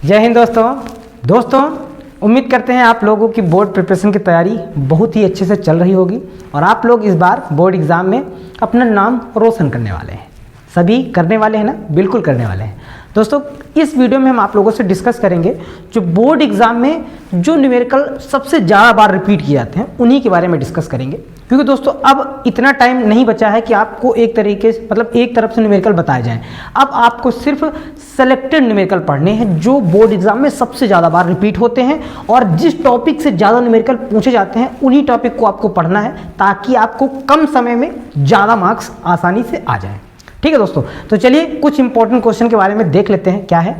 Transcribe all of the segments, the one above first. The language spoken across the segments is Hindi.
जय हिंद दोस्तों उम्मीद करते हैं आप लोगों की बोर्ड प्रिपरेशन की तैयारी बहुत ही अच्छे से चल रही होगी और आप लोग इस बार बोर्ड एग्ज़ाम में अपना नाम रोशन करने वाले हैं। सभी करने वाले हैं ना? बिल्कुल करने वाले हैं। दोस्तों इस वीडियो में हम आप लोगों से डिस्कस करेंगे जो बोर्ड एग्ज़ाम में जो न्यूमेरिकल सबसे ज़्यादा बार रिपीट किए जाते हैं उन्हीं के बारे में डिस्कस करेंगे, क्योंकि दोस्तों अब इतना टाइम नहीं बचा है कि आपको एक तरीके से एक तरफ से न्यूमेरिकल बताए जाएं। अब आपको सिर्फ सेलेक्टेड न्यूमेरिकल पढ़ने हैं जो बोर्ड एग्जाम में सबसे ज़्यादा बार रिपीट होते हैं और जिस टॉपिक से ज़्यादा न्यूमेरिकल पूछे जाते हैं उन्हीं टॉपिक को आपको पढ़ना है ताकि आपको कम समय में ज़्यादा मार्क्स आसानी से आ जाएँ। ठीक है दोस्तों, तो चलिए कुछ इंपॉर्टेंट क्वेश्चन के बारे में देख लेते हैं क्या है।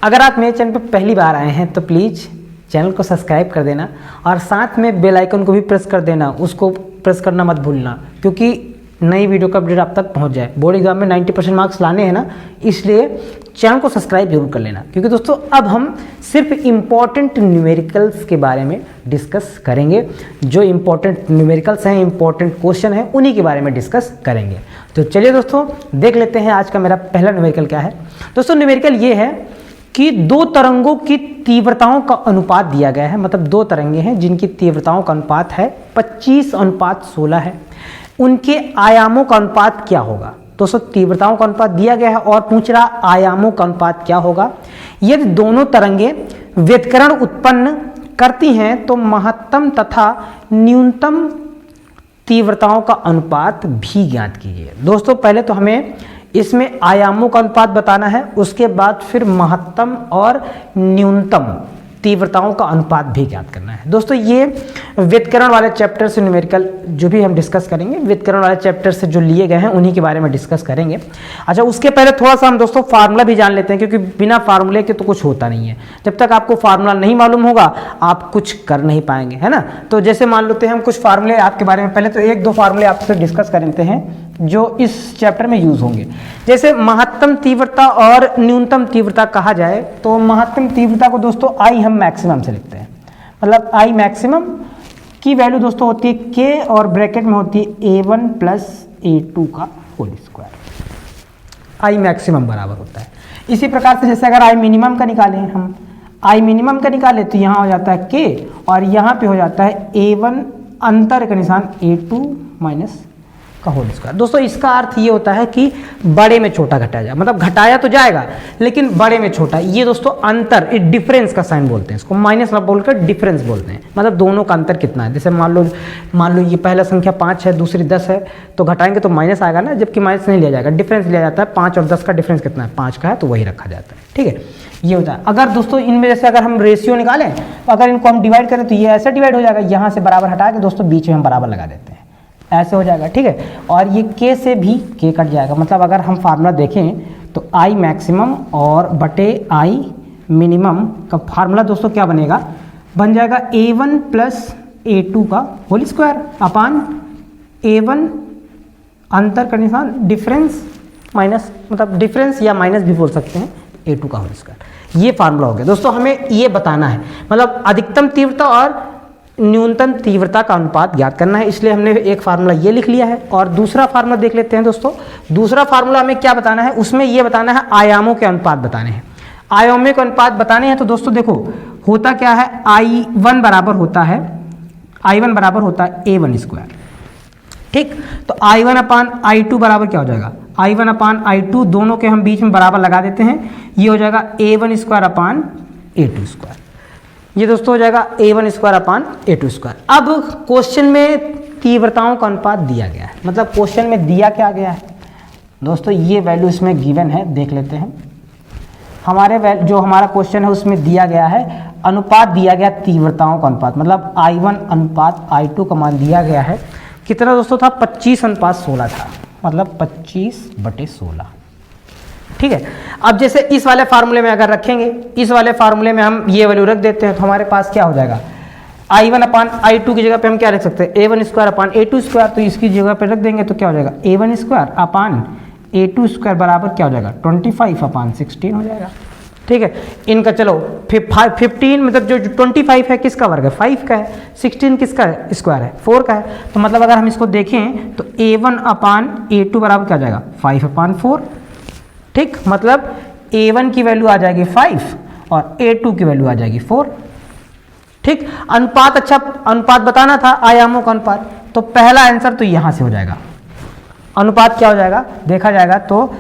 अगर आप मेरे चैनल पर पहली बार आए हैं तो प्लीज़ चैनल को सब्सक्राइब कर देना और साथ में बेल आइकन को भी प्रेस कर देना, उसको प्रेस करना मत भूलना, क्योंकि नई वीडियो का अपडेट आप तक पहुंच जाए। बोर्ड एग्जाम में 90% मार्क्स लाने हैं ना, इसलिए चैनल को सब्सक्राइब जरूर कर लेना, क्योंकि दोस्तों अब हम सिर्फ इम्पॉर्टेंट न्यूमेरिकल्स के बारे में डिस्कस करेंगे। जो इम्पॉर्टेंट न्यूमेरिकल्स हैं, इम्पॉर्टेंट क्वेश्चन हैं, उन्हीं के बारे में डिस्कस करेंगे। तो चलिए दोस्तों देख लेते हैं आज का मेरा पहला न्यूमेरिकल क्या है। दोस्तों न्यूमेरिकल ये है कि दो तरंगों की तीव्रताओं का अनुपात दिया गया है, मतलब दो तरंगे हैं जिनकी तीव्रताओं का अनुपात है 25:16 है। उनके आयामों का अनुपात क्या होगा? दोस्तों तीव्रताओं का अनुपात दिया गया है और पूछ रहा आयामों का अनुपात क्या होगा। यदि दोनों तरंगे व्यतिकरण उत्पन्न करती हैं तो महत्तम तथा न्यूनतम तीव्रताओं का अनुपात भी ज्ञात कीजिए। दोस्तों पहले तो हमें इसमें आयामों का अनुपात बताना है, उसके बाद फिर महत्तम और न्यूनतम तीव्रताओं का अनुपात भी ज्ञात करना है। दोस्तों ये व्यतिकरण वाले चैप्टर से न्यूमेरिकल जो भी हम डिस्कस करेंगे, व्यतिकरण वाले चैप्टर से जो लिए गए हैं उन्हीं के बारे में डिस्कस करेंगे। अच्छा, उसके पहले थोड़ा सा हम दोस्तों फार्मूला भी जान लेते हैं, क्योंकि बिना फार्मूले के तो कुछ होता नहीं है। जब तक आपको फार्मूला नहीं मालूम होगा आप कुछ कर नहीं पाएंगे, है ना। तो जैसे मान लेते हैं हम कुछ फार्मूले आपके बारे में, पहले तो एक दो फार्मूले आपसे डिस्कस कर लेते हैं जो इस चैप्टर में यूज होंगे। जैसे महत्तम तीव्रता और न्यूनतम तीव्रता कहा जाए तो महत्तम तीव्रता को दोस्तों आई हम मैक्सिमम से लिखते हैं, मतलब आई मैक्सिमम की वैल्यू दोस्तों होती है के और ब्रैकेट में होती है A1 + A2 का होल स्क्वायर। आई मैक्सिमम बराबर होता है। इसी प्रकार से जैसे अगर आई मिनिमम का निकालें, हम आई मिनिमम का निकालें तो यहाँ हो जाता है के और यहाँ पे हो जाता है A1 अंतर का निशान A2 - का होल स्क्वायर। दोस्तों इसका अर्थ ये होता है कि बड़े में छोटा घटाया जाए, मतलब घटाया तो जाएगा लेकिन बड़े में छोटा। ये दोस्तों अंतर, डिफरेंस का साइन बोलते हैं इसको, माइनस ना बोलकर डिफरेंस बोलते हैं, मतलब दोनों का अंतर कितना है। जैसे मान लो ये पहला संख्या 5 है, दूसरी 10 है, तो घटाएंगे तो माइनस आएगा ना, जबकि माइनस नहीं लिया जाएगा, डिफरेंस लिया जाता है। 5 और 10 का डिफरेंस कितना है? 5 का है, तो वही रखा जाता है। ठीक है, ये होता है। अगर दोस्तों इनमें जैसे अगर हम रेशियो निकालें तो अगर इनको हम डिवाइड करें तो ये ऐसे डिवाइड हो जाएगा, यहाँ से बराबर हटा के दोस्तों बीच में हम बराबर लगा देते हैं, ऐसे हो जाएगा। ठीक है, और ये के से भी के कट जाएगा, मतलब अगर हम फार्मूला देखें तो आई मैक्सिमम और बटे आई मिनिमम का फार्मूला दोस्तों क्या बनेगा? बन जाएगा A1 + A2 का होल स्क्वायर अपान A1 अंतर का निशान डिफरेंस माइनस, मतलब डिफरेंस या माइनस भी बोल सकते हैं, A2 का होल स्क्वायर। ये फार्मूला हो गया दोस्तों। हमें ये बताना है, मतलब अधिकतम तीव्रता और न्यूनतम तीव्रता का अनुपात ज्ञात करना है, इसलिए हमने एक फार्मूला ये लिख लिया है। और दूसरा फार्मूला देख लेते हैं दोस्तों। दूसरा फार्मूला हमें क्या बताना है? उसमें ये बताना है आयामों के अनुपात बताने हैं। आयामों के अनुपात बताने हैं तो दोस्तों देखो होता क्या है, I1 बराबर होता है A1 स्क्वायर। ठीक, तो I1/I2 बराबर क्या हो जाएगा? I1/I2 दोनों के हम बीच में बराबर लगा देते हैं, ये हो जाएगा A1 स्क्वायर A2 स्क्वायर। ये दोस्तों हो जाएगा A1 स्क्वायर A2 स्क्वायर। अब क्वेश्चन में तीव्रताओं का अनुपात दिया गया है, मतलब क्वेश्चन में दिया क्या गया है दोस्तों, ये वैल्यू इसमें गिवन है, देख लेते हैं। जो हमारा क्वेश्चन है उसमें दिया गया है अनुपात, दिया गया तीव्रताओं का अनुपात, मतलब I1/I2 का मान दिया गया है। कितना दोस्तों था? 25:16 था, मतलब 25/16। ठीक है, अब जैसे इस वाले फार्मूले में अगर रखेंगे, इस वाले फार्मूले में हम ये वैल्यू रख देते हैं तो हमारे पास क्या हो जाएगा? I1/I2 की जगह पे हम क्या रख सकते हैं? A1 square A2 square. तो इसकी जगह पे रख देंगे तो क्या हो जाएगा? A1 स्क्वायर A2 स्क्वायर बराबर क्या हो जाएगा? 25/16 हो जाएगा। ठीक है, इनका चलो 15 मतलब जो 25 है किसका वर्ग है? 5 का है। 16 किसका है? स्क्वायर है, 4 का है। तो मतलब अगर हम इसको देखें तो A1/A2 बराबर क्या हो जाएगा? 5/4। ठीक, मतलब A1 की वैल्यू आ जाएगी 5 और A2 की वैल्यू आ जाएगी 4। ठीक, अनुपात, अच्छा अनुपात बताना था, आयामों का अनुपात, तो पहला आंसर तो यहां से हो जाएगा। अनुपात क्या हो जाएगा देखा जाएगा तो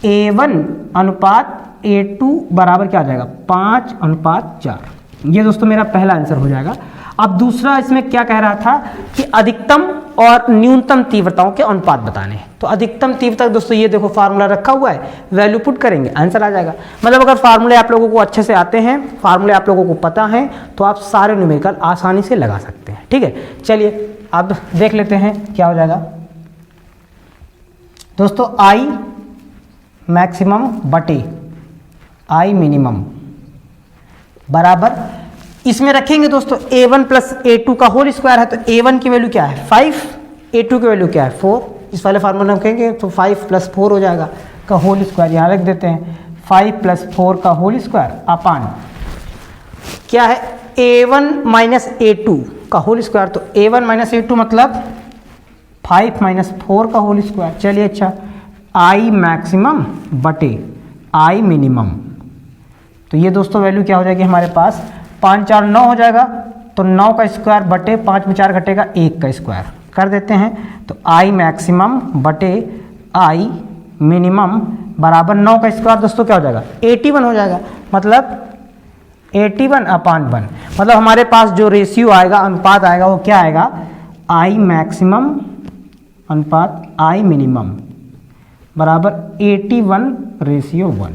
A1 अनुपात A2 बराबर क्या आ जाएगा 5:4। ये दोस्तों मेरा पहला आंसर हो जाएगा। अब दूसरा इसमें क्या कह रहा था कि अधिकतम और न्यूनतम तीव्रताओं के अनुपात बताने। तो अधिकतम तीव्रता दोस्तों ये देखो फार्मूला रखा हुआ है, वैल्यू पुट करेंगे आंसर आ जाएगा। मतलब अगर फार्मूले आप लोगों को अच्छे से आते हैं, फार्मूले आप लोगों को पता है, तो आप सारे न्यूमेरिकल आसानी से लगा सकते हैं। ठीक है, चलिए अब देख लेते हैं क्या हो जाएगा दोस्तों। आई मैक्सिमम बटे आई मिनिमम बराबर, इसमें रखेंगे दोस्तों A1 प्लस A2 का होल स्क्वायर है, तो A1 की वैल्यू क्या है 5, A2 की वैल्यू क्या है 4। इस वाले फार्मूला रखेंगे तो 5 + 4 हो जाएगा का होल स्क्वायर, यहाँ रख देते हैं 5 + 4 का होल स्क्वायर अपान क्या है A1 - A2 का होल स्क्वायर। तो A1 - A2 मतलब 5 - 4 का होल स्क्वायर। चलिए अच्छा, आई मैक्सिमम बटे आई मिनिमम, तो ये दोस्तों वैल्यू क्या हो जाएगी हमारे पास 5 × 4 = 9 हो जाएगा, तो 9 का स्क्वायर बटे 5 में 4 घटेगा 1 का स्क्वायर कर देते हैं। तो आई मैक्सिमम बटे आई मिनिमम बराबर 9 का स्क्वायर दोस्तों क्या हो जाएगा 81 हो जाएगा, मतलब 81/1। मतलब हमारे पास जो रेशियो आएगा, अनुपात आएगा, वो क्या आएगा आई मैक्सिमम अनुपात आई मिनिमम बराबर 81:1।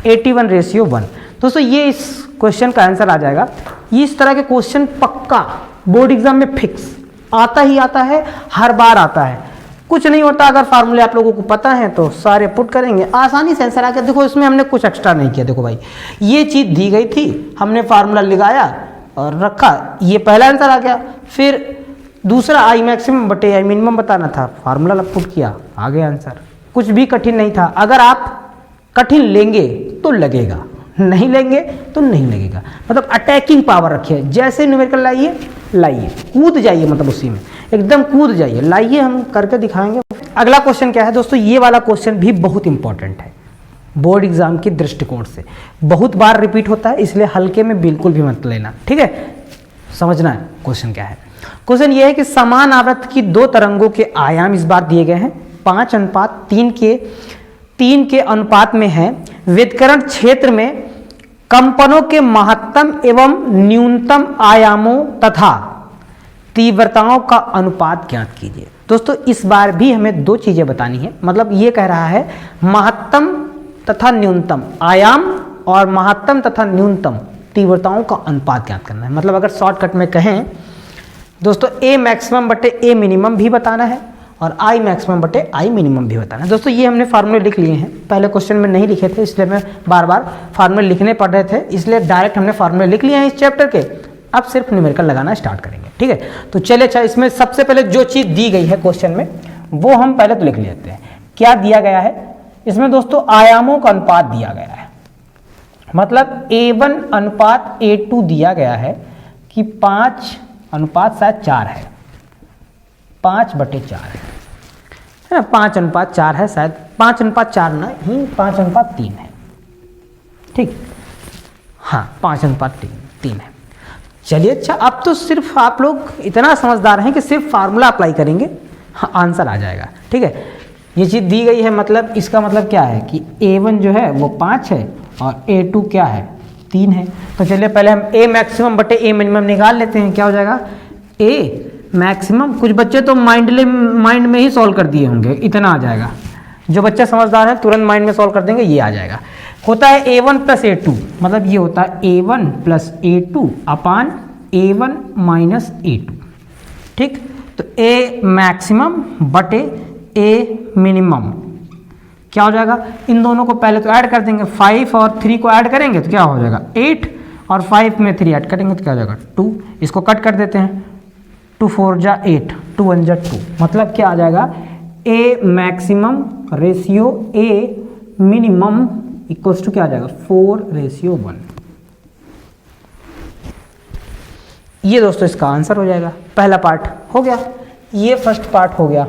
81:1 दोस्तों, ये इस क्वेश्चन का आंसर आ जाएगा। ये इस तरह के क्वेश्चन पक्का बोर्ड एग्जाम में फिक्स आता ही आता है, हर बार आता है, कुछ नहीं होता। अगर फार्मूले आप लोगों को पता है तो सारे पुट करेंगे, आसानी से आंसर आ गया। देखो इसमें हमने कुछ एक्स्ट्रा नहीं किया, देखो भाई ये चीज़ दी गई थी, हमने फार्मूला लगाया और रखा, ये पहला आंसर आ गया। फिर दूसरा आई मैक्सिमम बटे आई मिनिमम बताना था, फार्मूला पुट किया, आ गया आंसर। कुछ भी कठिन नहीं था। अगर आप कठिन लेंगे तो लगेगा, नहीं लेंगे तो नहीं लगेगा। मतलब अटैकिंग पावर रखिए, जैसे न्यूमेरिकल लाइए कूद जाइए, मतलब उसी में एकदम कूद जाइए, लाइए, हम करके दिखाएंगे। अगला क्वेश्चन क्या है दोस्तों, ये वाला क्वेश्चन भी बहुत इंपॉर्टेंट है बोर्ड एग्जाम के दृष्टिकोण से, बहुत बार रिपीट होता है, इसलिए हल्के में बिल्कुल भी मत लेना। ठीक है, समझना है क्वेश्चन क्या है। क्वेश्चन ये है कि समान आवृत्ति की दो तरंगों के आयाम इस बार दिए गए हैं 5:3 के अनुपात में है। विकिरण क्षेत्र में कंपनों के महत्तम एवं न्यूनतम आयामों तथा तीव्रताओं का अनुपात ज्ञात कीजिए। दोस्तों इस बार भी हमें दो चीजें बतानी है। मतलब ये कह रहा है महत्तम तथा न्यूनतम आयाम और महत्तम तथा न्यूनतम तीव्रताओं का अनुपात ज्ञात करना है। मतलब अगर शॉर्टकट में कहें दोस्तों ए मैक्सिमम बटे ए मिनिमम भी बताना है और आई मैक्सिमम बटे आई मिनिमम भी बताना है। दोस्तों ये हमने फार्मूले लिख लिए हैं, पहले क्वेश्चन में नहीं लिखे थे, इसलिए मैं बार बार फार्मूले लिखने पड़ रहे थे, इसलिए डायरेक्ट हमने फार्मूले लिख लिए हैं इस चैप्टर के। अब सिर्फ न्यूमेरिकल लगाना स्टार्ट करेंगे। ठीक है, तो चलिए अच्छा, इसमें सबसे पहले जो चीज़ दी गई है क्वेश्चन में वो हम पहले तो लिख लेते हैं। क्या दिया गया है इसमें दोस्तों, आयामों का अनुपात दिया गया है। मतलब A1 अनुपात A2 दिया गया है कि 5:4 है, 5/4 है ना, 5:4 है, शायद 5:4 ना ही 5:3 है। ठीक, हाँ 5:3 है। चलिए अच्छा, अब तो सिर्फ आप लोग इतना समझदार हैं कि सिर्फ फार्मूला अप्लाई करेंगे, हाँ आंसर आ जाएगा। ठीक है, ये चीज़ दी गई है, मतलब इसका मतलब क्या है कि A1 जो है वो 5 है और A2 क्या है 3 है। तो चलिए पहले हम A मैक्सिमम बटे A मिनिमम निकाल लेते हैं। क्या हो जाएगा A मैक्सिमम, कुछ बच्चे तो माइंड में ही सॉल्व कर दिए होंगे, इतना आ जाएगा। जो बच्चे समझदार हैं तुरंत माइंड में सॉल्व कर देंगे, ये आ जाएगा। होता है A1 + A2, मतलब ये होता है A1 + A2 अपान A1 - A2। ठीक, तो A मैक्सिमम बटे A मिनिमम क्या हो जाएगा, इन दोनों को पहले तो ऐड कर देंगे, 5 और 3 को ऐड करेंगे तो क्या हो जाएगा 8, और 5 में 3 ऐड करेंगे तो क्या हो जाएगा 2। इसको कट कर देते हैं, 2 × 4 = 8, 2 × 1 = 2। मतलब क्या आ जाएगा A maximum ratio A minimum equals to क्या आ जाएगा 4:1। ये दोस्तों इसका आंसर हो जाएगा। पहला पार्ट हो गया, ये फर्स्ट पार्ट हो गया।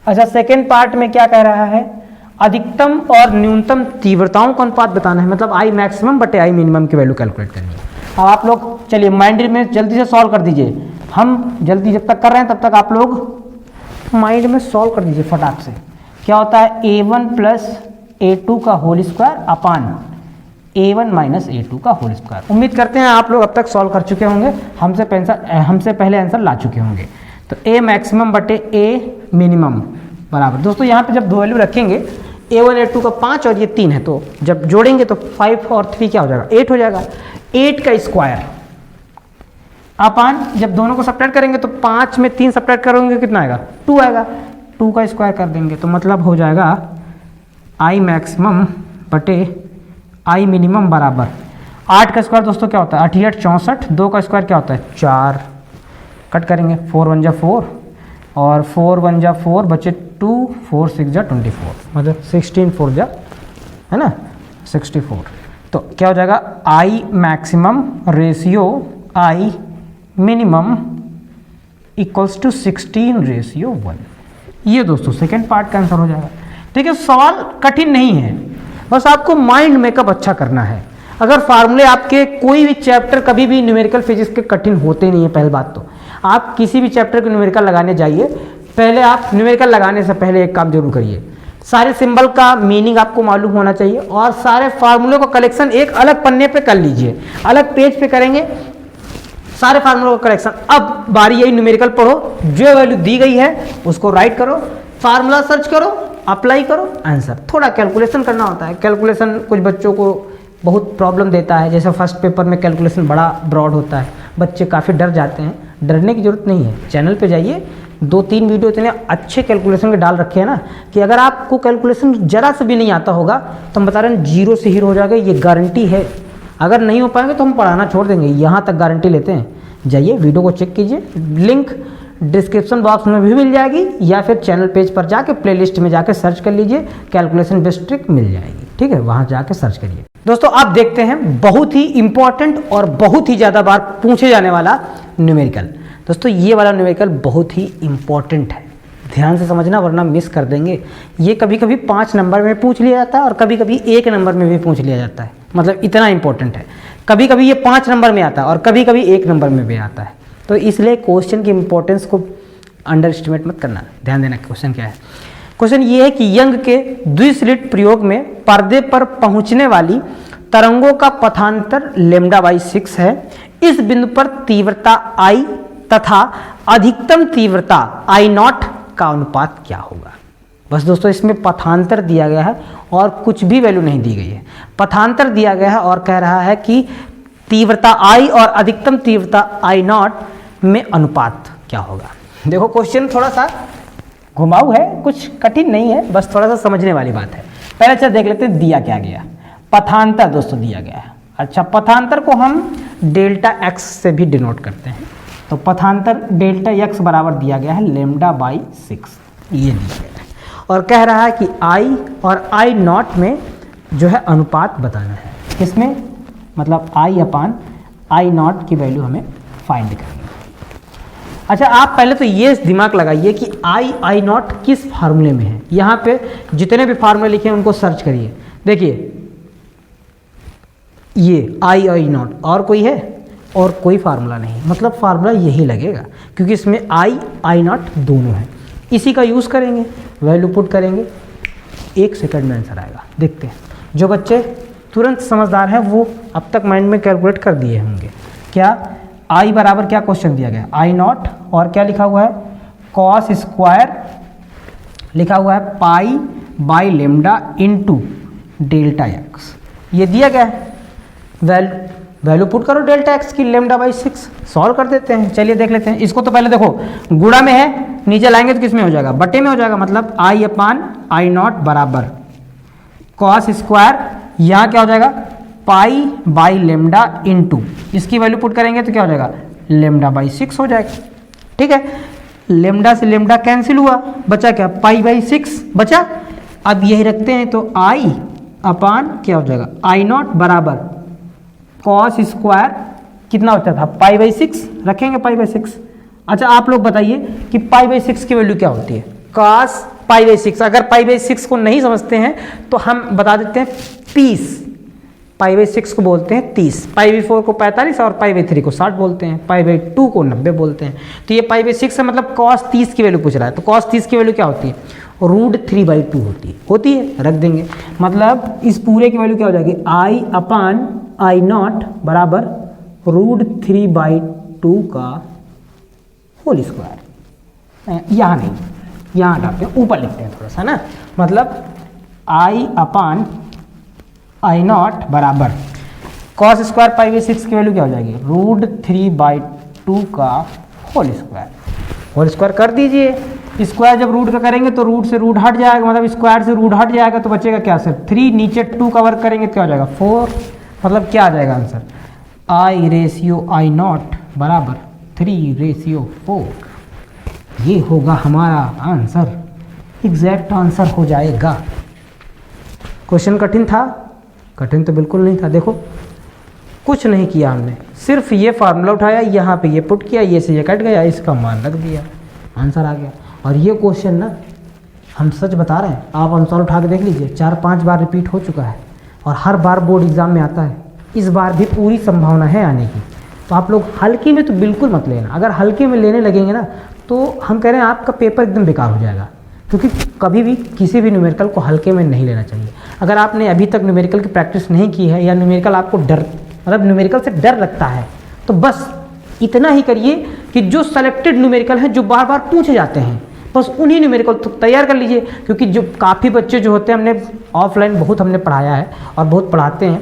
अच्छा, सेकेंड पार्ट में क्या कह रहा है, अधिकतम और न्यूनतम तीव्रताओं का अनुपात बताना है, मतलब आई मैक्सिमम बटे आई मिनिमम की वैल्यू कैलकुलेट करनी है। अब आप लोग चलिए माइंड में जल्दी से सॉल्व कर दीजिए, हम जल्दी जब तक कर रहे हैं तब तक आप लोग माइंड में सॉल्व कर दीजिए फटाक से। क्या होता है A1 प्लस A2 का whole square upon A1 minus A2 का होल स्क्वायर। उम्मीद करते हैं आप लोग अब तक सॉल्व कर चुके होंगे, हमसे पहले आंसर ला चुके होंगे। तो A मैक्सिमम बटे A मिनिमम बराबर, दोस्तों यहाँ पे जब दो वैल्यू रखेंगे A1 A2 का 5 और ये 3 है, तो जब जोड़ेंगे तो 5 और 3 क्या हो जाएगा 8 हो जाएगा। 8 का स्क्वायर अपान जब दोनों को सब्ट्रैक्ट करेंगे तो 5 में 3 सब्ट्रैक्ट करोगे कितना आएगा 2 आएगा, 2 का स्क्वायर कर देंगे तो मतलब हो जाएगा आई मैक्सिमम बटे आई मिनिमम बराबर 8 का स्क्वायर दोस्तों क्या होता है 8 8 64, 2 का स्क्वायर क्या होता है 4, कट करेंगे 4 1 जा 4 और 4 1 जा 4 बचे 2, 4 6 जा 24, मतलब 16 4 जा है ना 64। तो क्या हो जाएगा I maximum ratio I minimum equals to 16 ratio 1। ये दोस्तों सेकेंड पार्ट का आंसर हो जाएगा। ठीक है, सवाल कठिन नहीं है, बस आपको माइंड मेकअप अच्छा करना है। अगर फार्मूले आपके कोई भी चैप्टर कभी भी न्यूमेरिकल फिजिक्स के कठिन होते नहीं है, पहली बात तो आप किसी भी चैप्टर को न्यूमेरिकल लगाने जाइए, पहले आप न्यूमेरिकल लगाने से पहले एक काम जरूर करिए, सारे सिंबल का मीनिंग आपको मालूम होना चाहिए और सारे फार्मूले का कलेक्शन एक अलग पन्ने पे कर लीजिए, अलग पेज पे करेंगे सारे फार्मूलों का कलेक्शन। अब बारी यही न्यूमेरिकल पढ़ो, जो वैल्यू दी गई है उसको राइट करो, फार्मूला सर्च करो, अप्लाई करो, आंसर। थोड़ा कैलकुलेशन करना होता है, कैलकुलेशन कुछ बच्चों को बहुत प्रॉब्लम देता है, जैसे फर्स्ट पेपर में कैलकुलेशन बड़ा ब्रॉड होता है, बच्चे काफ़ी डर जाते हैं। डरने की जरूरत नहीं है, चैनल पे जाइए, 2-3 वीडियो इतने अच्छे कैलकुलेशन के डाल रखे हैं ना कि अगर आपको कैलकुलेशन जरा से भी नहीं आता होगा तो हम बता रहे हैं 0 से हीरो हो जाएगा, ये गारंटी है। अगर नहीं हो पाएंगे तो हम पढ़ाना छोड़ देंगे, यहाँ तक गारंटी लेते हैं। जाइए वीडियो को चेक कीजिए, लिंक डिस्क्रिप्शन बॉक्स में भी मिल जाएगी या फिर चैनल पेज पर जाके प्लेलिस्ट में जाके सर्च कर लीजिए, कैलकुलेशन बेस्ट ट्रिक मिल जाएगी। ठीक है, वहाँ जाके सर्च करिए। दोस्तों आप देखते हैं बहुत ही इंपॉर्टेंट और बहुत ही ज़्यादा बार पूछे जाने वाला न्यूमेरिकल। दोस्तों ये वाला न्यूमेरिकल बहुत ही इंपॉर्टेंट है, ध्यान से समझना वरना मिस कर देंगे। ये कभी कभी 5 नंबर में पूछ लिया जाता है और कभी कभी 1 नंबर में भी पूछ लिया जाता है, मतलब इतना इंपॉर्टेंट है। कभी कभी ये 5 नंबर में आता है और कभी कभी 1 नंबर में भी आता है, तो इसलिए क्वेश्चन की इंपॉर्टेंस को अंडर एस्टिमेट मत करना। ध्यान देना क्वेश्चन क्या है। क्वेश्चन ये है कि यंग के द्विस्लिट प्रयोग में पर्दे पर पहुंचने वाली तरंगों का पथांतर λ/6 है। इस बिंदु पर तीव्रता I तथा अधिकतम तीव्रता I0 का अनुपात क्या होगा। बस दोस्तों इसमें पथांतर दिया गया है और कुछ भी वैल्यू नहीं दी गई है। पथांतर दिया गया है और कह रहा है कि तीव्रता I और अधिकतम तीव्रता I0 में अनुपात क्या होगा। देखो क्वेश्चन थोड़ा सा घुमाऊ है, कुछ कठिन नहीं है, बस थोड़ा सा समझने वाली बात है। पहले अच्छा देख लेते हैं दिया क्या गया। पथांतर दोस्तों दिया गया है। अच्छा, पथांतर को हम डेल्टा एक्स से भी डिनोट करते हैं, तो पथांतर डेल्टा एक्स बराबर दिया गया है λ/6, ये दिया गया है और कह रहा है कि I और I0 में जो है अनुपात बताना है। किसमें, मतलब I/I0 की वैल्यू हमें फाइंड करनी है। अच्छा, आप पहले तो ये दिमाग लगाइए कि I/I0 किस फार्मूले में है। यहाँ पे जितने भी फार्मूले लिखे हैं उनको सर्च करिए। देखिए ये I/I0 और कोई है और कोई फार्मूला नहीं, मतलब फार्मूला यही लगेगा क्योंकि इसमें I/I0 दोनों है। इसी का यूज़ करेंगे, वैल्यू पुट करेंगे, 1 सेकंड में आंसर आएगा। देखते हैं जो बच्चे तुरंत समझदार हैं वो अब तक माइंड में कैलकुलेट कर दिए होंगे। क्या I बराबर क्या क्वेश्चन दिया गया I0 और क्या लिखा हुआ है कॉस स्क्वायर लिखा हुआ है π/λ इंटू डेल्टा एक्स, ये दिया गया है। वैल्यू पुट करो डेल्टा एक्स की λ/6, सॉल्व कर देते हैं। चलिए देख लेते हैं इसको। तो पहले देखो गुणा में है, नीचे लाएंगे तो किस में हो जाएगा बटे में हो जाएगा, मतलब I/I0 बराबर कॉस स्क्वायर, यहाँ क्या हो जाएगा π/λ इंटू, इसकी वैल्यू पुट करेंगे तो क्या हो जाएगा λ/6 हो जाएगा। ठीक है, लेमडा से लेमडा कैंसिल हुआ, बचा क्या π/6 बचा। अब यही रखते हैं तो I अपान क्या हो जाएगा I0 बराबर कॉस स्क्वायर, कितना बचा था π/6, रखेंगे π/6। अच्छा आप लोग बताइए कि π/6 की वैल्यू क्या होती है, कॉस π/6। अगर π/6 को नहीं समझते हैं तो हम बता देते हैं 30, π/6 को बोलते हैं 30, π/4 को 45 और π/3 को 60 बोलते हैं, π/2 को 90 बोलते हैं। तो ये π/6 है, मतलब cos 30 की वैल्यू पूछ रहा है। तो cos 30 की वैल्यू क्या होती है? √3/2 होती है, रख देंगे। मतलब इस पूरे की वैल्यू क्या हो जाएगी? I/I0 बराबर √3/2 का होल स्क्वायर। यहाँ नहीं, यहाँ डालते हैं, ऊपर लिखते हैं थोड़ा सा ना। मतलब I/I0 बराबर cos स्क्वायर π/6 की वैल्यू क्या हो जाएगी? √3/2 का होल स्क्वायर कर दीजिए। स्क्वायर जब रूट का करेंगे तो रूट से रूट हट जाएगा, मतलब स्क्वायर से रूट हट जाएगा तो बचेगा क्या? सिर्फ 3, नीचे 2 का वर्क करेंगे तो क्या हो जाएगा? 4। मतलब क्या आ जाएगा आंसर? I/I0 बराबर 3/4। ये होगा हमारा आंसर, एग्जैक्ट आंसर हो जाएगा। क्वेश्चन कठिन था? कठिन तो बिल्कुल नहीं था। देखो कुछ नहीं किया हमने, सिर्फ ये फार्मूला उठाया, यहाँ पे ये पुट किया, ये से ये कट गया, इसका मान रख दिया, आंसर आ गया। और ये क्वेश्चन ना, हम सच बता रहे हैं, आप आंसर उठा के देख लीजिए, 4-5 बार रिपीट हो चुका है और हर बार बोर्ड एग्जाम में आता है। इस बार भी पूरी संभावना है आने की। तो आप लोग हल्के में तो बिल्कुल मत लेना। अगर हल्के में लेने लगेंगे ना तो हम कह रहे हैं आपका पेपर एकदम बेकार हो जाएगा, क्योंकि कभी भी किसी भी न्यूमेरिकल को हल्के में नहीं लेना चाहिए। अगर आपने अभी तक न्यूमेरिकल की प्रैक्टिस नहीं की है या न्यूमेरिकल आपको न्यूमेरिकल से डर लगता है, तो बस इतना ही करिए कि जो सेलेक्टेड न्यूमेरिकल हैं जो बार बार पूछे जाते हैं, बस उन्हीं न्यूमेरिकल तो तैयार कर लीजिए। क्योंकि जो काफ़ी बच्चे जो होते हैं, हमने ऑफलाइन बहुत हमने पढ़ाया है और बहुत पढ़ाते हैं।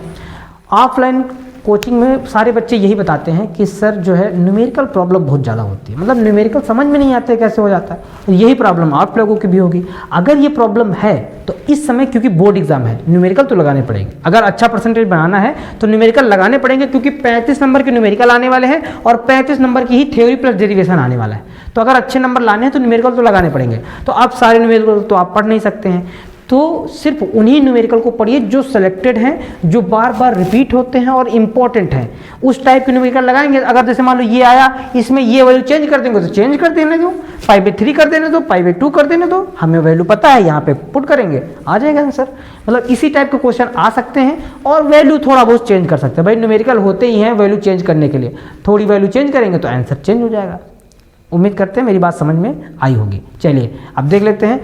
ऑफलाइन कोचिंग में सारे बच्चे यही बताते हैं कि सर जो है न्यूमेरिकल प्रॉब्लम बहुत ज़्यादा होती है, मतलब न्यूमेरिकल समझ में नहीं आते कैसे हो जाता है। तो यही प्रॉब्लम आप लोगों की भी होगी। अगर ये प्रॉब्लम है तो इस समय, क्योंकि बोर्ड एग्जाम है, न्यूमेरिकल तो लगाने पड़ेंगे। अगर अच्छा परसेंटेज बनाना है तो न्यूमेरिकल लगाने पड़ेंगे, क्योंकि 35 नंबर के न्यूमेरिकल आने वाले हैं और 35 नंबर की ही थ्योरी प्लस डेरिवेशन आने वाला है। तो अगर अच्छे नंबर लाने हैं तो न्यूमेरिकल तो लगाने पड़ेंगे। तो आप सारे न्यूमेरिकल तो आप पढ़ नहीं सकते हैं, तो सिर्फ उन्हीं न्यूमेरिकल को पढ़िए जो सिलेक्टेड हैं, जो बार बार रिपीट होते हैं और इम्पॉर्टेंट हैं। उस टाइप के न्यूमेरिकल लगाएंगे। अगर जैसे मान लो ये आया, इसमें ये वैल्यू चेंज कर देंगे तो चेंज कर देने दो, π/3 कर देने दो, π/2 कर देने दो, हमें वैल्यू पता है, यहाँ पे पुट करेंगे, आ जाएगा आंसर। मतलब इसी टाइप के क्वेश्चन आ सकते हैं और वैल्यू थोड़ा बहुत चेंज कर सकते हैं। भाई न्यूमेरिकल होते ही हैं वैल्यू चेंज करने के लिए, थोड़ी वैल्यू चेंज करेंगे तो आंसर चेंज हो जाएगा। उम्मीद करते हैं मेरी बात समझ में आई होगी। चलिए अब देख लेते हैं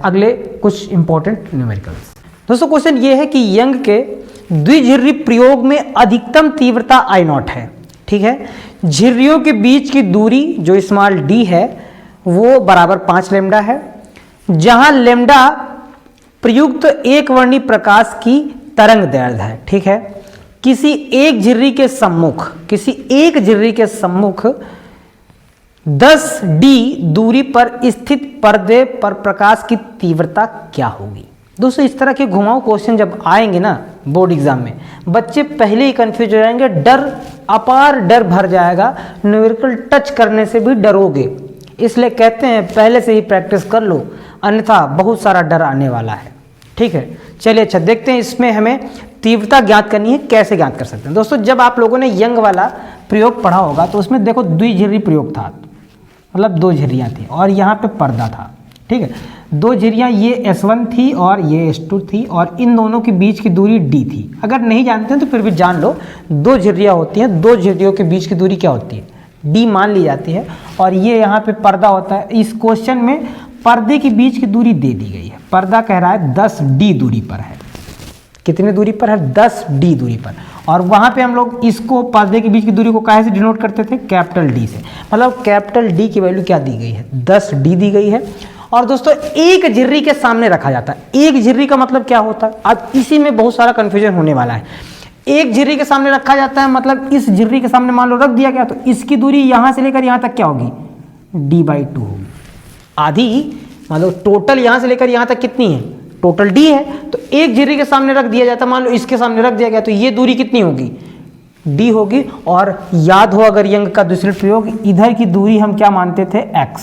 अगले कुछ इंपॉर्टेंट न्यूमेरिकल्स। दोस्तों क्वेश्चन ये है कि यंग के द्विझिर्री प्रयोग में अधिकतम तीव्रता I0 है। ठीक है, झिर्रियों के बीच की दूरी जो स्मॉल d है वो बराबर 5 लैम्डा है, जहां लैम्डा प्रयुक्त एक वर्णी प्रकाश की तरंग दैर्ध्य है। ठीक है, किसी एक झिर्री के सम्मुख 10d दूरी पर स्थित पर्दे पर प्रकाश की तीव्रता क्या होगी। दोस्तों इस तरह के घुमाऊ क्वेश्चन जब आएंगे ना बोर्ड एग्जाम में, बच्चे पहले ही कंफ्यूज हो जाएंगे, अपार डर भर जाएगा, न्यूमेरिकल टच करने से भी डरोगे। इसलिए कहते हैं पहले से ही प्रैक्टिस कर लो, अन्यथा बहुत सारा डर आने वाला है। ठीक है, चलिए अच्छा देखते हैं इसमें हमें तीव्रता ज्ञात करनी है, कैसे ज्ञात कर सकते हैं। दोस्तों जब आप लोगों ने यंग वाला प्रयोग पढ़ा होगा तो उसमें देखो द्विझिर्री प्रयोग था, मतलब 2 झिर्रियाँ थी और यहाँ पे पर्दा था। ठीक है, 2 झिर्रियाँ, ये S1 थी और ये S2 थी और इन दोनों के बीच की दूरी D थी। अगर नहीं जानते हैं तो फिर भी जान लो, 2 झिर्रियाँ होती हैं, 2 झिर्रियों के बीच की दूरी क्या होती है? D मान ली जाती है। और ये यहाँ पे पर्दा होता है। इस क्वेश्चन में पर्दे के बीच की दूरी दे दी गई है। पर्दा कह रहा है 10d दूरी पर है। कितने दूरी पर है? 10d दूरी पर। और वहाँ पे हम लोग इसको पर्दे के बीच की दूरी को काहे से डिनोट करते थे? कैपिटल D से। मतलब कैपिटल D की वैल्यू क्या दी गई है? 10d दी गई है। और दोस्तों एक झिर्री के सामने रखा जाता है। एक झिर्री का मतलब क्या होता है? अब इसी में बहुत सारा कंफ्यूजन होने वाला है। एक झिर्री के सामने रखा जाता है, मतलब इस झिर्री के सामने मान लो रख दिया गया तो इसकी दूरी यहाँ से लेकर यहाँ तक क्या होगी? d/2 होगी। आधी मतलब टोटल यहाँ से लेकर यहाँ तक कितनी है? टोटल d है। तो एक झिर्री के सामने रख दिया जाता है, मान लो इसके सामने रख दिया गया तो ये दूरी कितनी होगी? d होगी। और याद हो अगर यंग का दूसरे प्रयोग, इधर की दूरी हम क्या मानते थे? x।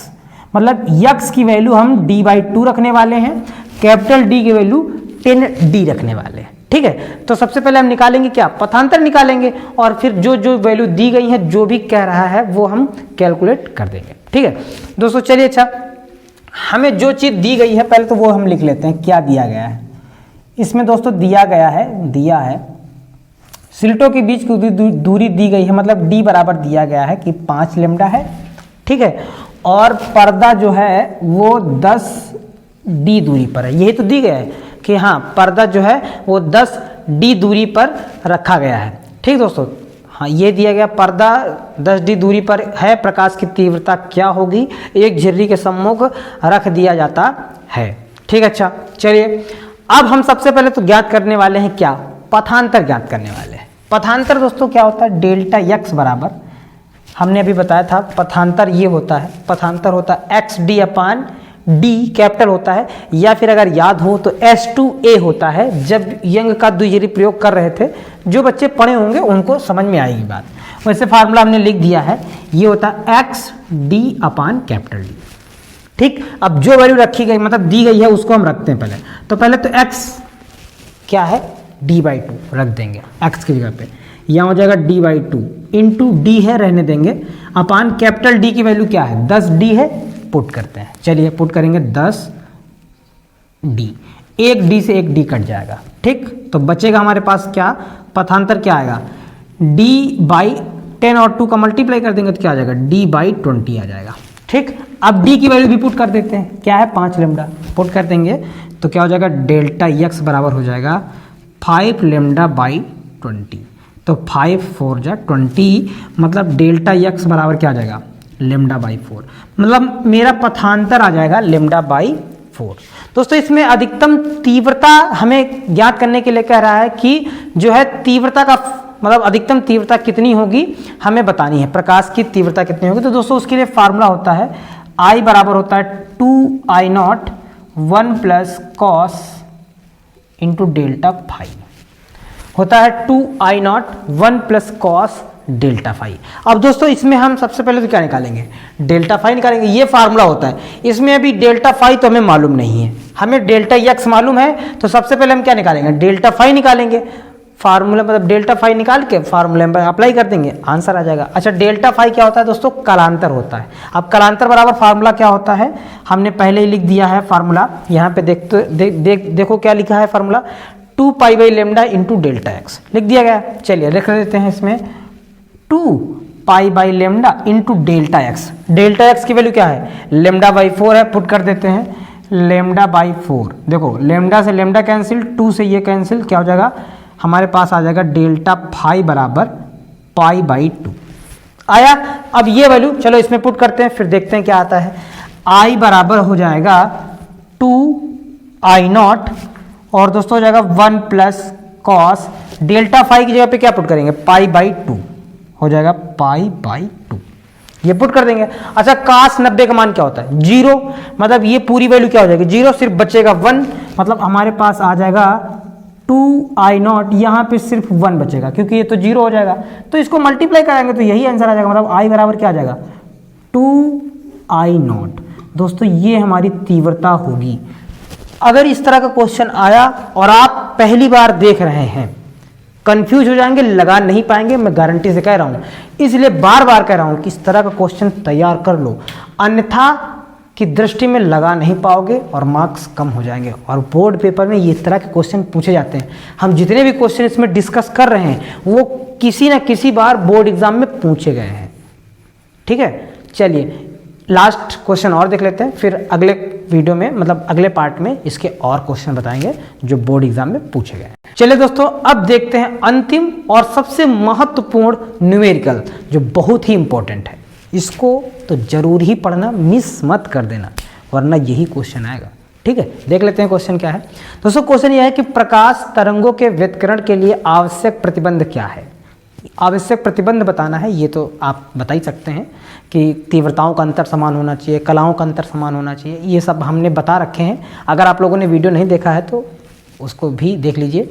मतलब x की वैल्यू हम d/2 रखने वाले हैं, कैपिटल D की वैल्यू 10d रखने वाले हैं। ठीक है, तो सबसे पहले हम निकालेंगे क्या? पथांतर निकालेंगे और फिर जो जो वैल्यू दी गई है, जो भी कह रहा है वो हम कैलकुलेट कर देंगे। ठीक है दोस्तों, चलिए अच्छा हमें जो चीज़ दी गई है पहले तो वो हम लिख लेते हैं, क्या दिया गया है। इसमें दोस्तों दिया है स्लिटों के बीच की दूरी दी गई है, मतलब d बराबर दिया गया है कि 5 लेमडा है, ठीक है। और पर्दा जो है वो 10 d दूरी पर है, यही तो दी गया है कि हाँ पर्दा जो है वो 10 d दूरी पर रखा गया है, ठीक दोस्तों। हाँ ये दिया गया पर्दा 10 d दूरी पर है, प्रकाश की तीव्रता क्या होगी, एक झिर्री के सम्मुख रख दिया जाता है, ठीक। अच्छा चलिए अब हम सबसे पहले तो ज्ञात करने वाले हैं क्या, पथांतर ज्ञात करने वाले हैं। पथांतर दोस्तों क्या होता है, डेल्टा x बराबर, हमने अभी बताया था पथांतर ये होता है, पथांतर होता है एक्स डी अपान डी कैपिटल होता है, या फिर अगर याद हो तो S2A होता है। जब यंग का द्विजीवी प्रयोग कर रहे थे, जो बच्चे पढ़े होंगे उनको समझ में आएगी बात। वैसे फार्मूला हमने लिख दिया है, ये होता है एक्स डी अपान कैपिटल डी, ठीक। अब जो वैल्यू रखी गई मतलब दी गई है उसको हम रखते हैं पहले तो x क्या है d/2 रख देंगे x की जगह पे, यहाँ हो जाएगा d/2 इंटू डी है रहने देंगे, अपान कैपिटल D की वैल्यू क्या है 10D है, पुट करते हैं। चलिए पुट करेंगे 10D, एक D से एक D कट जाएगा, ठीक। तो बचेगा हमारे पास क्या, पथांतर क्या आएगा d/10 और 2 का मल्टीप्लाई कर देंगे तो क्या आ जाएगा d/20 आ जाएगा, ठीक। अब D की वैल्यू भी पुट कर देते हैं, क्या है 5 लेमडा, पुट कर देंगे तो क्या हो जाएगा डेल्टा x बराबर हो जाएगा 5 लेमडा/20। तो 5 4 जा 20, मतलब डेल्टा x बराबर क्या आ जाएगा लेमडा/4, मतलब मेरा पथांतर आ जाएगा लेमडा/4। दोस्तों इसमें अधिकतम तीव्रता हमें ज्ञात करने के लिए कह रहा है कि जो है तीव्रता का मतलब अधिकतम तीव्रता कितनी होगी हमें बतानी है, प्रकाश की तीव्रता कितनी होगी। तो दोस्तों उसके लिए फार्मूला होता है I बराबर होता है 2I0 1 plus cos into delta phi, होता है 2I0 1 plus cos delta phi. अब दोस्तों इसमें हम सबसे पहले तो क्या निकालेंगे, डेल्टा फाई निकालेंगे, ये फार्मूला होता है। इसमें अभी डेल्टा फाई तो हमें मालूम नहीं है, हमें डेल्टा x मालूम है, तो सबसे पहले हम क्या निकालेंगे डेल्टा फाई निकालेंगे। फार्मूला मतलब डेल्टा फाई निकाल के फार्मूले में अप्लाई कर देंगे, आंसर आ जाएगा। अच्छा देखो फाई क्या होता है दोस्तों, कलांतर होता है। अब कलांतर बराबर फार्मूला क्या होता है हमने पहले ही लिख दिया है फार्मूला, यहाँ पे देखो क्या लिखा है formula 2 pi by lambda into delta x लिख दिया गया। चलिए लिख देते हैं इसमें 2 pi by lambda into delta x, delta x की वैल्यू क्या है लेमडा/4 है, पुट कर देते हैं लेमडा/4। देखो लेमडा से लेमडा कैंसिल, 2 से ये कैंसिल, क्या हो जाएगा हमारे पास आ जाएगा डेल्टा फाई बराबर π/2 आया। अब ये वैल्यू चलो इसमें पुट करते हैं, फिर देखते हैं क्या आता है। I बराबर हो जाएगा 2I0 और दोस्तों हो जाएगा 1 प्लस कॉस डेल्टा फाई की जगह पे क्या पुट करेंगे π/2 हो जाएगा π/2, ये पुट कर देंगे। अच्छा cos 90 का मान क्या होता है 0, मतलब ये पूरी वैल्यू क्या हो जाएगी 0, सिर्फ बचेगा 1, मतलब हमारे पास आ जाएगा 2I0, यहाँ पे सिर्फ 1 बचेगा क्योंकि ये तो 0 हो जाएगा, तो इसको मल्टीप्लाई कराएंगे तो यही आंसर आ जाएगा, मतलब I बराबर क्या आ जाएगा 2I0। दोस्तों ये हमारी तीव्रता होगी। अगर इस तरह का क्वेश्चन आया और आप पहली बार देख रहे हैं कंफ्यूज हो जाएंगे, लगा नहीं पाएंगे, मैं गारंटी से कह रहा हूं, इसलिए बार बार कह रहा हूं कि इस तरह का क्वेश्चन तैयार कर लो, अन्यथा की दृष्टि में लगा नहीं पाओगे और मार्क्स कम हो जाएंगे। और बोर्ड पेपर में ये तरह के क्वेश्चन पूछे जाते हैं। हम जितने भी क्वेश्चन इसमें डिस्कस कर रहे हैं वो किसी न किसी बार बोर्ड एग्जाम में पूछे गए हैं, ठीक है। चलिए लास्ट क्वेश्चन और देख लेते हैं, फिर अगले वीडियो में मतलब अगले पार्ट में इसके और क्वेश्चन बताएंगे जो बोर्ड एग्जाम में पूछे गए। चलिए दोस्तों अब देखते हैं अंतिम और सबसे महत्वपूर्ण न्यूमेरिकल जो बहुत ही इंपॉर्टेंट है, इसको तो जरूर ही पढ़ना, मिस मत कर देना वरना यही क्वेश्चन आएगा, ठीक है। देख लेते हैं क्वेश्चन क्या है दोस्तों। क्वेश्चन यह है कि प्रकाश तरंगों के व्यतिकरण के लिए आवश्यक प्रतिबंध क्या है। आवश्यक प्रतिबंध बताना है, ये तो आप बता ही सकते हैं कि तीव्रताओं का अंतर समान होना चाहिए, कलाओं का अंतर समान होना चाहिए, ये सब हमने बता रखे हैं। अगर आप लोगों ने वीडियो नहीं देखा है तो उसको भी देख लीजिए।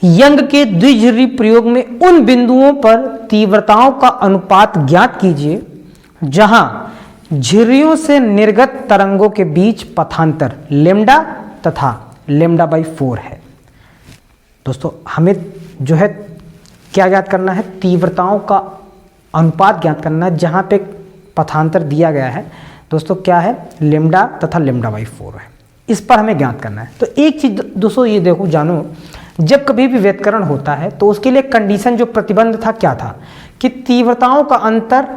यंग के द्विध्रुवी प्रयोग में उन बिंदुओं पर तीव्रताओं का अनुपात ज्ञात कीजिए जहां झिर्रियों से निर्गत तरंगों के बीच पथांतर लेमडा तथा लेमडा/4 है। दोस्तों हमें जो है क्या ज्ञात करना है, तीव्रताओं का अनुपात ज्ञात करना है जहां पे पथांतर दिया गया है। दोस्तों क्या है, लेमडा तथा लेमडा बाई 4 है। इस पर हमें ज्ञात करना है। तो एक चीज़ दोस्तों ये देखो जानो, जब कभी भी व्यतिकरण होता है तो उसके लिए कंडीशन जो प्रतिबंध था क्या था कि तीव्रताओं का अंतर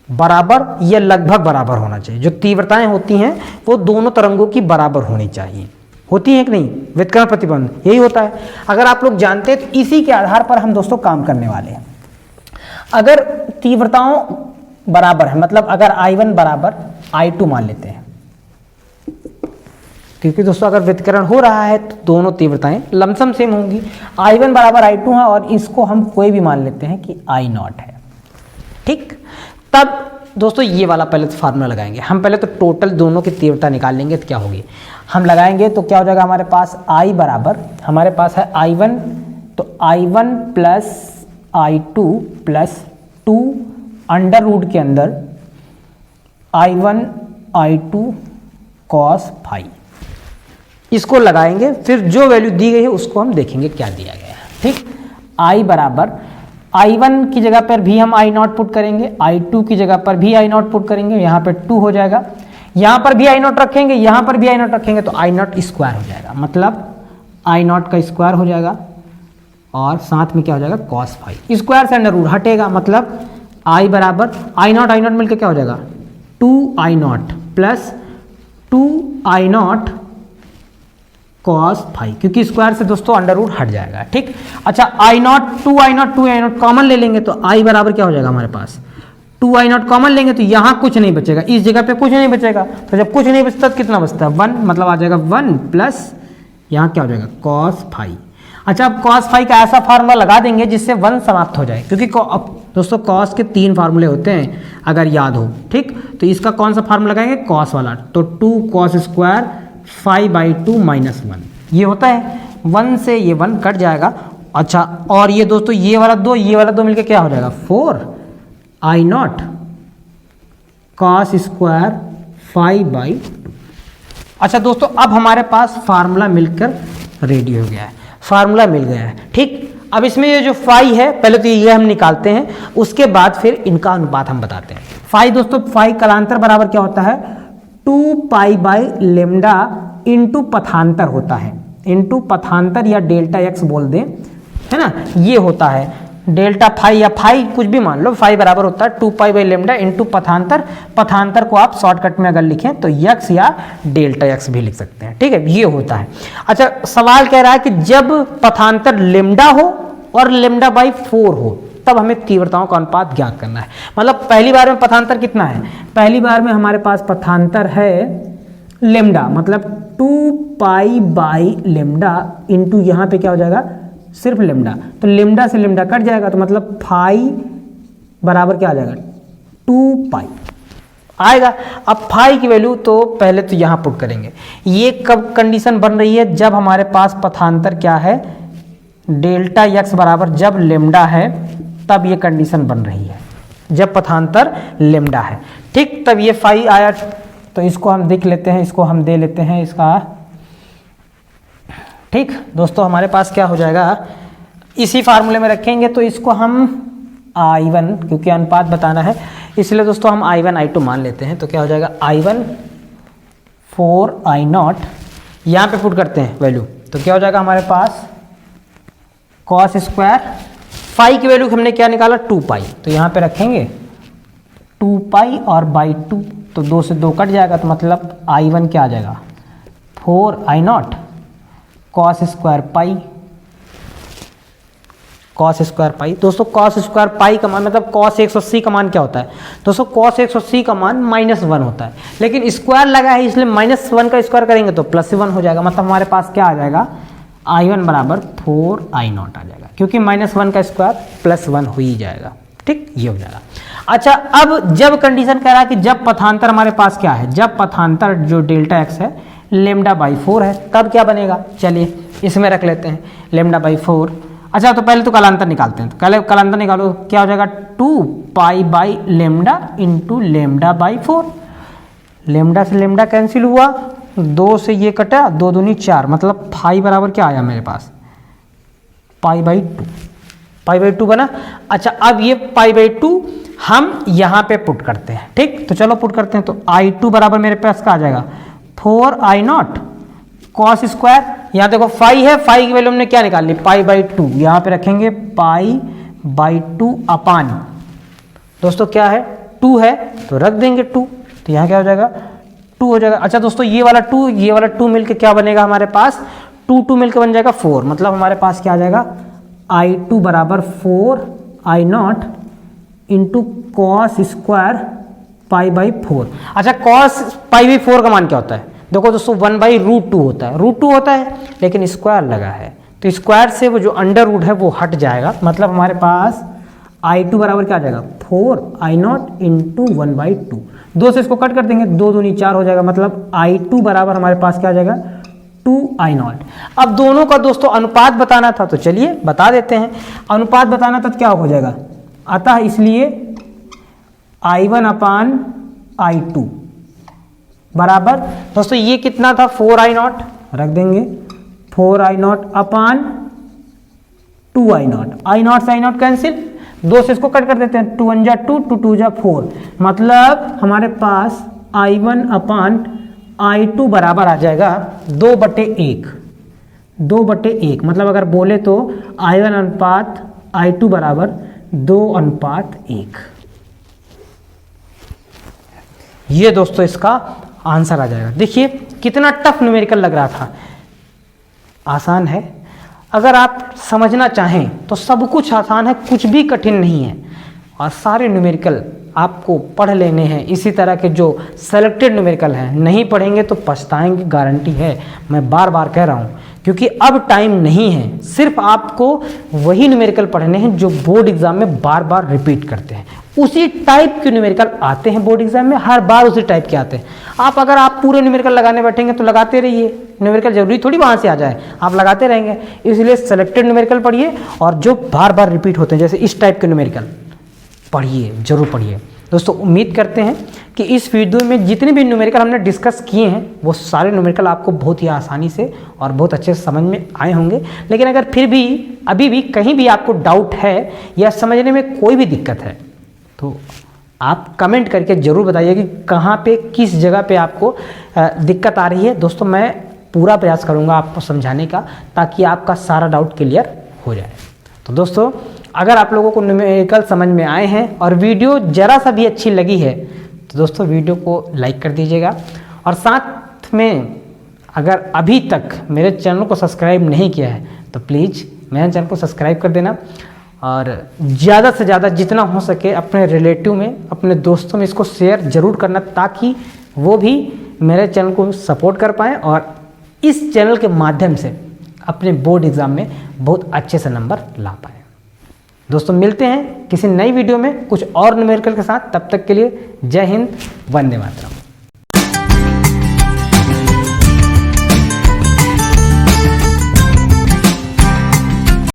बराबर या लगभग बराबर होना चाहिए। जो तीव्रताएं होती हैं वो दोनों तरंगों की बराबर होनी चाहिए। होती है कि नहीं, व्यतिकरण प्रतिबंध यही होता है। अगर आप लोग जानते हैं तो इसी के आधार पर हम दोस्तों काम करने वाले हैं। अगर तीव्रताओं बराबर है, मतलब अगर I1 बराबर I2 मान लेते हैं, क्योंकि दोस्तों अगर व्यतिकरण हो रहा है तो दोनों तीव्रताएं लमसम सेम होंगी। I1 बराबर I2 है और इसको हम कोई भी मान लेते हैं कि I0 है। ठीक, तब दोस्तों ये वाला पहले तो फार्मूला लगाएंगे हम। पहले तो टोटल दोनों की तीव्रता निकाल लेंगे तो क्या होगी, हम लगाएंगे तो क्या हो जाएगा हमारे पास I बराबर, हमारे पास है I1, तो I1 plus I2 plus 2 under root के अंदर I1 I2 cos फाई। इसको लगाएंगे, फिर जो वैल्यू दी गई है उसको हम देखेंगे क्या दिया गया है। ठीक, I बराबर I1 की जगह पर भी हम I0 पुट करेंगे, I2 की जगह पर भी I0 पुट करेंगे, यहाँ पे 2 हो जाएगा, यहाँ पर भी I0 रखेंगे, यहाँ पर भी I0 रखेंगे तो I0 स्क्वायर हो जाएगा, मतलब I0 का स्क्वायर हो जाएगा और साथ में क्या हो जाएगा cos फाई। स्क्वायर से अंडर रूट हटेगा, मतलब I बराबर I0 मिलकर क्या हो जाएगा 2I0 plus 2I0 cos phi, क्योंकि स्क्वायर से दोस्तों अंडर रूट हट जाएगा। ठीक, अच्छा I0 2I0 कॉमन ले लेंगे तो I बराबर क्या हो जाएगा हमारे पास 2I0 कॉमन लेंगे तो यहाँ कुछ नहीं बचेगा, इस जगह पे कुछ नहीं बचेगा। तो जब कुछ नहीं बचता तो कितना बचता है 1, मतलब आ जाएगा 1 प्लस यहाँ क्या हो जाएगा cos फाई। अच्छा, अब cos फाई का ऐसा फार्मूला लगा देंगे जिससे 1 समाप्त हो जाए, क्योंकि अब दोस्तों cos के 3 फार्मूले होते हैं अगर याद हो। ठीक, तो इसका कौन सा फार्मूला लगाएंगे cos वाला, तो 2 cos square phi by 2 minus 1 ये होता है, 1 से ये 1 कट जाएगा। अच्छा, और ये दोस्तों ये वाला 2 ये वाला 2 मिलकर क्या हो जाएगा 4I0 cos square phi by 2। अच्छा दोस्तों, अब हमारे पास फार्मूला मिलकर रेडी हो गया है, फार्मूला मिल गया है। ठीक, अब इसमें ये जो फाई है पहले तो ये हम निकालते हैं, उसके बाद फिर इनका अनुपात हम बताते हैं। फाई दोस्तों, फाई कालांतर बराबर क्या होता है 2 पाई बाई लेमडा इंटू पथांतर होता है, इंटू पथांतर या डेल्टा एक्स बोल दें, है ना, ये होता है डेल्टा फाई या फाई कुछ भी मान लो। फाई बराबर होता है 2 पाई बाई लेमडा इंटू पथांतर। पथांतर को आप शॉर्टकट में अगर लिखें तो यक्स या डेल्टा एक्स भी लिख सकते हैं। ठीक है, ये होता है। अच्छा, सवाल कह रहा है कि जब पथांतर लेमडा हो और लेमडा बाई 4 हो तब हमें तीव्रताओं का अनुपात ज्ञात करना है। मतलब पहली बार में पथांतर कितना है, पहली बार में हमारे पास पथांतर है लेमडा, मतलब 2 पाई बाई लेमडा इंटू यहाँ पे क्या हो जाएगा सिर्फ लेमडा, तो लेमडा से लेमडा कट जाएगा, तो मतलब फाई बराबर क्या आ जाएगा 2 पाई आएगा। अब फाई की वैल्यू तो पहले तो यहाँ पुट करेंगे। ये कब कंडीशन बन रही है, जब हमारे पास पथांतर क्या है डेल्टा एक्स बराबर जब लेमडा है, तब ये कंडीशन बन रही है जब पथांतर लेमडा है। ठीक, तब ये फाई आया, तो इसको हम देख लेते हैं, इसको हम दे लेते हैं इसका। ठीक दोस्तों, हमारे पास क्या हो जाएगा, इसी फार्मूले में रखेंगे तो इसको हम I1, क्योंकि अनुपात बताना है इसलिए दोस्तों हम I1 I2 मान लेते हैं, तो क्या हो जाएगा I1 4I0, यहाँ पे पुट करते हैं वैल्यू, तो क्या हो जाएगा हमारे पास cos स्क्वायर फाई की वैल्यू हमने क्या निकाला 2 पाई, तो यहाँ पे रखेंगे 2 पाई और बाई 2, तो 2 से 2 कट जाएगा, तो मतलब I1 क्या आ जाएगा 4I0 cos square pi, cos square pi. दोस्तों cos स्क्वायर पाई का मान मतलब cos 180 का मान क्या होता है दोस्तों, cos 180 का मान -1 होता है, लेकिन स्क्वायर लगा है इसलिए -1 का स्क्वायर करेंगे तो +1 हो जाएगा, मतलब हमारे पास क्या आ जाएगा I1 बराबर 4I0 आ जाएगा, क्योंकि -1 का स्क्वायर +1 हो ही जाएगा। ठीक, ये हो जाएगा। अच्छा, अब जब कंडीशन कह रहा है कि जब पथांतर हमारे पास क्या है, जब पथांतर जो डेल्टा एक्स है लेमडा बाई 4 है, तब क्या बनेगा, चलिए इसमें रख लेते हैं लेमडा बाई 4। अच्छा, तो पहले तो कालांतर निकालते हैं, तो कालांतर निकालो, क्या हो जाएगा 2 pi by lambda into lambda by 4। Lambda से लेमडा कैंसिल हुआ, 2 से ये कटा, 2 दूनी 4, मतलब फाई बराबर क्या आया मेरे पास पाई बाई 2 बना। अच्छा, अब ये पाई बाई 2 हम यहाँ पे पुट करते हैं। ठीक, तो चलो पुट करते हैं। तो I2 बराबर मेरे पास का आ जाएगा 4I0 कॉस स्क्वायर, यहाँ देखो फाई है, फाई की वैल्यू हमने क्या निकाल ली, π/2, यहाँ पे रखेंगे π/2 अपान, दोस्तों क्या है 2 है तो रख देंगे 2, तो यहाँ क्या हो जाएगा 2 हो जाएगा। अच्छा दोस्तों ये वाला 2 मिलके क्या बनेगा हमारे पास, 2 मिलके बन जाएगा 4, मतलब हमारे पास क्या आ जाएगा I2 बराबर 4I0 इंटू कॉस स्क्वायर π/4। अच्छा कॉस π/4 का मान क्या होता है, देखो दोस्तों 1/√2 होता है, √2 होता है लेकिन स्क्वायर लगा है तो स्क्वायर से वो जो अंडर रूट है वो हट जाएगा, मतलब हमारे पास I2 बराबर क्या आ जाएगा 4I0 इंटू 1/2, 2 से इसको कट कर देंगे, 2 दूनी 4 हो जाएगा, मतलब I2 बराबर हमारे पास क्या आ जाएगा 2I0। अब दोनों का दोस्तों अनुपात बताना था तो चलिए बता देते हैं। अनुपात बताना था तो क्या हो जाएगा, अतः इसलिए I1 अपान I2 बराबर दोस्तों ये कितना था 4I0, रख देंगे 4I0 अपान 2I0, I0 से I0 कैंसिल, 2 से इसको कट कर देते हैं, 2 × 2 2 2 × 4, मतलब हमारे पास I1 अपान I2 बराबर आ जाएगा 2/1, 2/1, मतलब अगर बोले तो I1 अनुपात I2 बराबर 2:1। ये दोस्तों इसका आंसर आ जाएगा। देखिए कितना टफ न्यूमेरिकल लग रहा था, आसान है। अगर आप समझना चाहें तो सब कुछ आसान है, कुछ भी कठिन नहीं है, और सारे न्यूमेरिकल आपको पढ़ लेने हैं। इसी तरह के जो सेलेक्टेड न्यूमेरिकल हैं, नहीं पढ़ेंगे तो पछताएंगे, गारंटी है, मैं बार बार कह रहा हूँ, क्योंकि अब टाइम नहीं है। सिर्फ आपको वही न्यूमेरिकल पढ़ने हैं जो बोर्ड एग्जाम में बार बार रिपीट करते हैं, उसी टाइप के न्यूमेरिकल आते हैं बोर्ड एग्जाम में, हर बार उसी टाइप के आते हैं। अगर आप पूरे न्यूमेरिकल लगाने बैठेंगे तो लगाते रहिए, न्यूमेरिकल जरूरी थोड़ी वहाँ से आ जाए, आप लगाते रहेंगे। इसलिए सेलेक्टेड न्यूमेरिकल पढ़िए और जो बार बार रिपीट होते हैं जैसे इस टाइप के न्यूमेरिकल पढ़िए, जरूर पढ़िए। दोस्तों उम्मीद करते हैं कि इस वीडियो में जितने भी न्यूमेरिकल हमने डिस्कस किए हैं वो सारे न्यूमेरिकल आपको बहुत ही आसानी से और बहुत अच्छे से समझ में आए होंगे। लेकिन अगर फिर भी अभी भी कहीं भी आपको डाउट है या समझने में कोई भी दिक्कत है तो आप कमेंट करके ज़रूर बताइए कि कहाँ पे किस जगह पे आपको दिक्कत आ रही है। दोस्तों मैं पूरा प्रयास करूँगा आपको समझाने का, ताकि आपका सारा डाउट क्लियर हो जाए। तो दोस्तों अगर आप लोगों को न्यूमेरिकल समझ में आए हैं और वीडियो ज़रा सा भी अच्छी लगी है तो दोस्तों वीडियो को लाइक कर दीजिएगा, और साथ में अगर अभी तक मेरे चैनल को सब्सक्राइब नहीं किया है तो प्लीज़ मेरे चैनल को सब्सक्राइब कर देना, और ज़्यादा से ज़्यादा जितना हो सके अपने रिलेटिव में, अपने दोस्तों में इसको शेयर ज़रूर करना, ताकि वो भी मेरे चैनल को सपोर्ट कर पाएँ और इस चैनल के माध्यम से अपने बोर्ड एग्ज़ाम में बहुत अच्छे से नंबर ला पाएँ। दोस्तों मिलते हैं किसी नई वीडियो में कुछ और न्यूमेरिकल के साथ, तब तक के लिए जय हिंद, वंदे मातरम।